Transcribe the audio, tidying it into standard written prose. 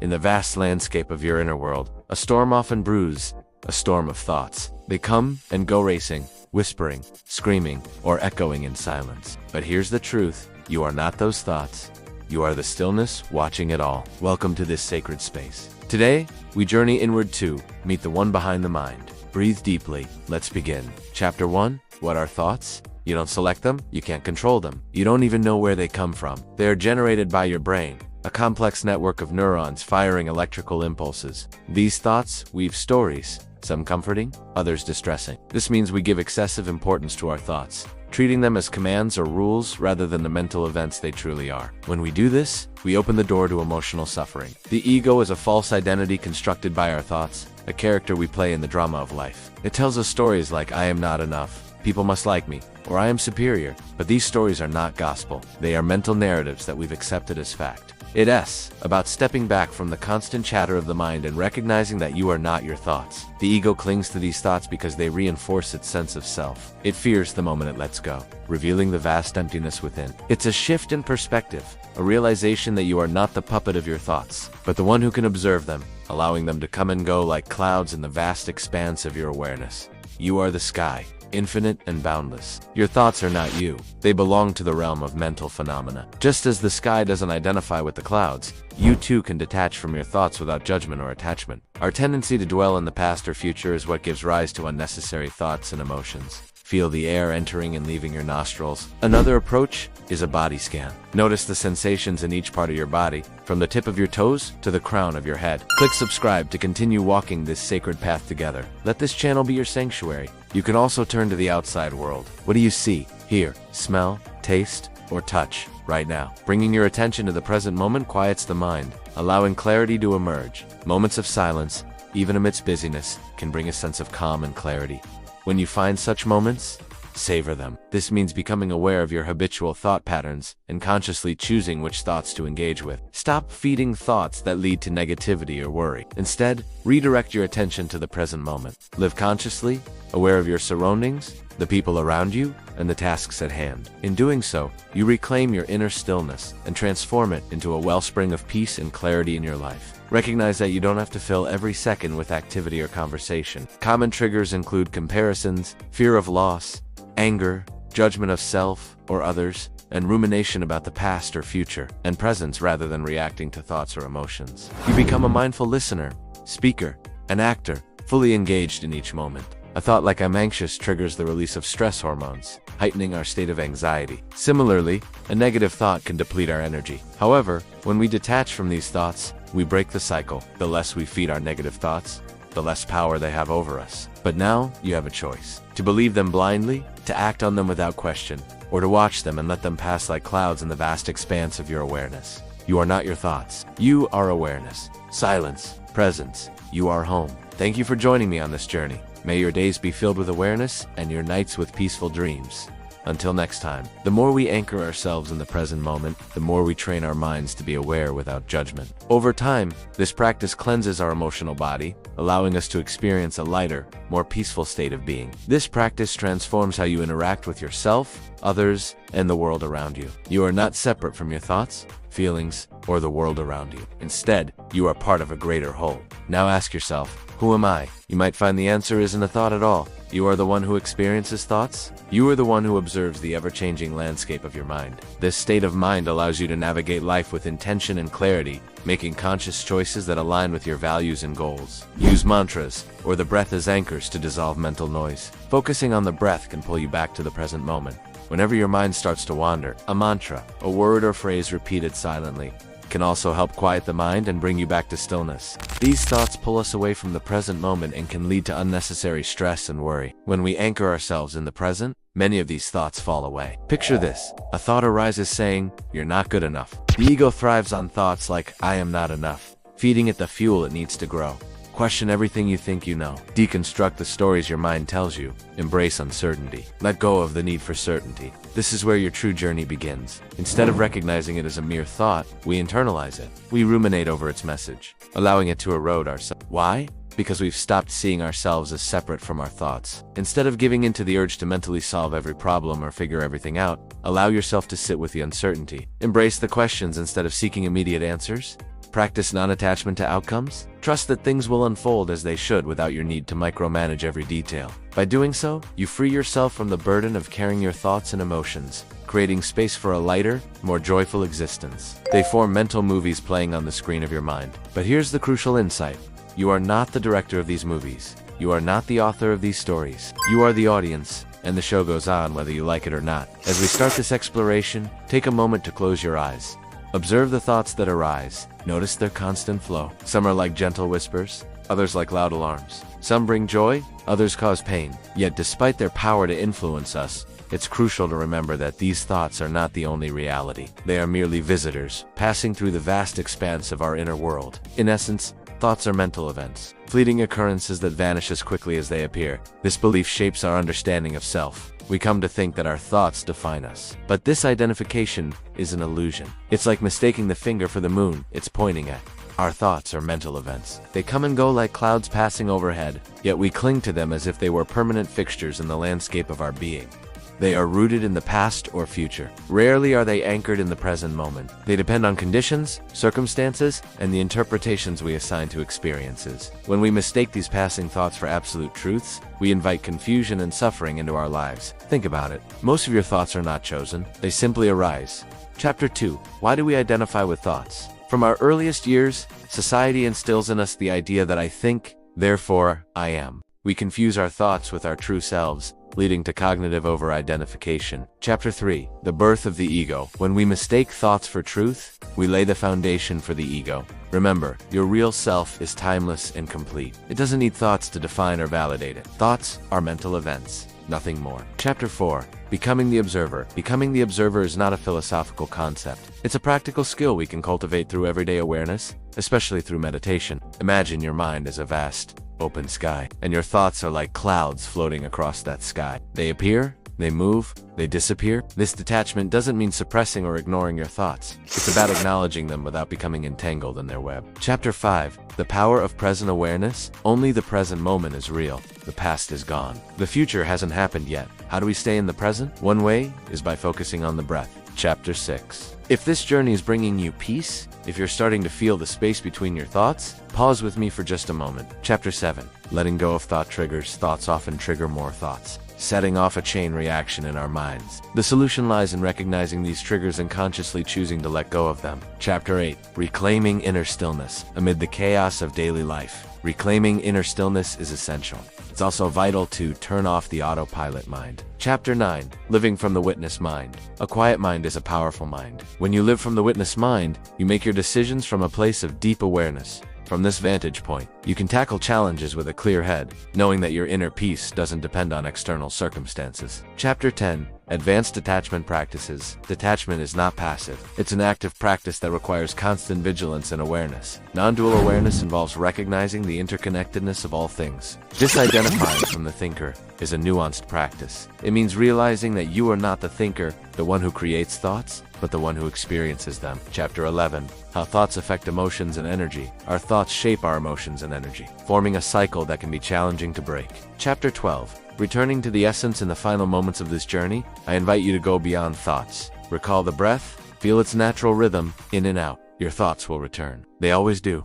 In the vast landscape of your inner world, a storm often brews, a storm of thoughts. They come and go racing, whispering, screaming, or echoing in silence. But here's the truth, you are not those thoughts. You are the stillness watching it all. Welcome to this sacred space. Today, we journey inward to meet the one behind the mind. Breathe deeply. Let's begin. Chapter 1. What are thoughts? You don't select them, you can't control them. You don't even know where they come from. They are generated by your brain, a complex network of neurons firing electrical impulses. These thoughts weave stories, some comforting, others distressing. This means we give excessive importance to our thoughts, treating them as commands or rules rather than the mental events they truly are. When we do this, we open the door to emotional suffering. The ego is a false identity constructed by our thoughts, a character we play in the drama of life. It tells us stories like, I am not enough, people must like me, or I am superior. But these stories are not gospel. They are mental narratives that we've accepted as fact. It's about stepping back from the constant chatter of the mind and recognizing that you are not your thoughts. The ego clings to these thoughts because they reinforce its sense of self. It fears the moment it lets go, revealing the vast emptiness within. It's a shift in perspective, a realization that you are not the puppet of your thoughts, but the one who can observe them, allowing them to come and go like clouds in the vast expanse of your awareness. You are the sky, infinite and boundless. Your thoughts are not you. They belong to the realm of mental phenomena. Just as the sky doesn't identify with the clouds, you too can detach from your thoughts without judgment or attachment. Our tendency to dwell in the past or future is what gives rise to unnecessary thoughts and emotions. Feel the air entering and leaving your nostrils. Another approach is a body scan. Notice the sensations in each part of your body, from the tip of your toes to the crown of your head. Click subscribe to continue walking this sacred path together. Let this channel be your sanctuary. You can also turn to the outside world. What do you see, hear, smell, taste, or touch right now? Bringing your attention to the present moment quiets the mind, allowing clarity to emerge. Moments of silence, even amidst busyness, can bring a sense of calm and clarity. When you find such moments, savor them. This means becoming aware of your habitual thought patterns and consciously choosing which thoughts to engage with. Stop feeding thoughts that lead to negativity or worry. Instead, redirect your attention to the present moment. Live consciously, aware of your surroundings, the people around you, and the tasks at hand. In doing so, you reclaim your inner stillness and transform it into a wellspring of peace and clarity in your life. Recognize that you don't have to fill every second with activity or conversation. Common triggers include comparisons, fear of loss, anger, judgment of self or others, and rumination about the past or future, and presence rather than reacting to thoughts or emotions. You become a mindful listener, speaker, and actor, fully engaged in each moment. A thought like I'm anxious triggers the release of stress hormones, heightening our state of anxiety. Similarly, a negative thought can deplete our energy. However, when we detach from these thoughts, we break the cycle. The less we feed our negative thoughts, the less power they have over us. But now, you have a choice. To believe them blindly, to act on them without question, or to watch them and let them pass like clouds in the vast expanse of your awareness. You are not your thoughts. You are awareness, silence, presence. You are home. Thank you for joining me on this journey. May your days be filled with awareness and your nights with peaceful dreams. Until next time, the more we anchor ourselves in the present moment, the more we train our minds to be aware without judgment. Over time, this practice cleanses our emotional body, allowing us to experience a lighter, more peaceful state of being. This practice transforms how you interact with yourself, others, and the world around you. You are not separate from your thoughts, feelings, or the world around you. Instead, you are part of a greater whole. Now ask yourself, who am I? You might find the answer isn't a thought at all. You are the one who experiences thoughts. You are the one who observes the ever-changing landscape of your mind. This state of mind allows you to navigate life with intention and clarity, making conscious choices that align with your values and goals. Use mantras or the breath as anchors to dissolve mental noise. Focusing on the breath can pull you back to the present moment. Whenever your mind starts to wander, a mantra, a word or phrase repeated silently, can also help quiet the mind and bring you back to stillness. These thoughts pull us away from the present moment and can lead to unnecessary stress and worry. When we anchor ourselves in the present, many of these thoughts fall away. Picture this. A thought arises saying, you're not good enough. The ego thrives on thoughts like, I am not enough, feeding it the fuel it needs to grow. Question everything you think you know. Deconstruct the stories your mind tells you. Embrace uncertainty. Let go of the need for certainty. This is where your true journey begins. Instead of recognizing it as a mere thought, we internalize it. We ruminate over its message, allowing it to erode ourselves. Why? Because we've stopped seeing ourselves as separate from our thoughts. Instead of giving in to the urge to mentally solve every problem or figure everything out, allow yourself to sit with the uncertainty. Embrace the questions instead of seeking immediate answers. Practice non-attachment to outcomes. Trust that things will unfold as they should without your need to micromanage every detail. By doing so, you free yourself from the burden of carrying your thoughts and emotions, creating space for a lighter, more joyful existence. They form mental movies playing on the screen of your mind. But here's the crucial insight. You are not the director of these movies. You are not the author of these stories. You are the audience, and the show goes on whether you like it or not. As we start this exploration, take a moment to close your eyes. Observe the thoughts that arise. Notice their constant flow. Some are like gentle whispers, others like loud alarms. Some bring joy, others cause pain. Yet despite their power to influence us, it's crucial to remember that these thoughts are not the only reality. They are merely visitors, passing through the vast expanse of our inner world. In essence, thoughts are mental events, fleeting occurrences that vanish as quickly as they appear. This belief shapes our understanding of self. We come to think that our thoughts define us. But this identification is an illusion. It's like mistaking the finger for the moon it's pointing at. Our thoughts are mental events. They come and go like clouds passing overhead, yet we cling to them as if they were permanent fixtures in the landscape of our being. They are rooted in the past or future. Rarely are they anchored in the present moment. They depend on conditions, circumstances, and the interpretations we assign to experiences. When we mistake these passing thoughts for absolute truths, we invite confusion and suffering into our lives. Think about it. Most of your thoughts are not chosen. They simply arise. Chapter 2. Why do we identify with thoughts? From our earliest years, society instills in us the idea that I think, therefore, I am. We confuse our thoughts with our true selves, leading to cognitive over-identification. Chapter 3. The birth of the ego. When we mistake thoughts for truth, we lay the foundation for the ego. Remember, your real self is timeless and complete. It doesn't need thoughts to define or validate it. Thoughts are mental events, nothing more. Chapter 4. Becoming the observer. Becoming the observer is not a philosophical concept. It's a practical skill we can cultivate through everyday awareness, especially through meditation. Imagine your mind as a vast, open sky, and your thoughts are like clouds floating across that sky. They appear, they move, they disappear. This detachment doesn't mean suppressing or ignoring your thoughts. It's about acknowledging them without becoming entangled in their web. Chapter 5. The power of present awareness. Only the present moment is real. The past is gone. The future hasn't happened yet. How do we stay in the present? One way is by focusing on the breath. Chapter 6. If this journey is bringing you peace, if you're starting to feel the space between your thoughts, pause with me for just a moment. Chapter 7. Letting go of thought triggers. Thoughts often trigger more thoughts, setting off a chain reaction in our minds. The solution lies in recognizing these triggers and consciously choosing to let go of them. Chapter 8. Reclaiming inner stillness. Amid the chaos of daily life, reclaiming inner stillness is essential. It's also vital to turn off the autopilot mind. Chapter 9. Living from the witness mind. A quiet mind is a powerful mind. When you live from the witness mind, you make your decisions from a place of deep awareness. From this vantage point, you can tackle challenges with a clear head, knowing that your inner peace doesn't depend on external circumstances. Chapter 10. Advanced detachment practices. Detachment is not passive. It's an active practice that requires constant vigilance and awareness. Non-dual awareness involves recognizing the interconnectedness of all things. Disidentifying from the thinker is a nuanced practice. It means realizing that you are not the thinker, the one who creates thoughts, but the one who experiences them. Chapter 11. How thoughts affect emotions and energy. Our thoughts shape our emotions and energy, forming a cycle that can be challenging to break. Chapter 12. Returning to the essence in the final moments of this journey, I invite you to go beyond thoughts. Recall the breath, feel its natural rhythm, in and out. Your thoughts will return. They always do.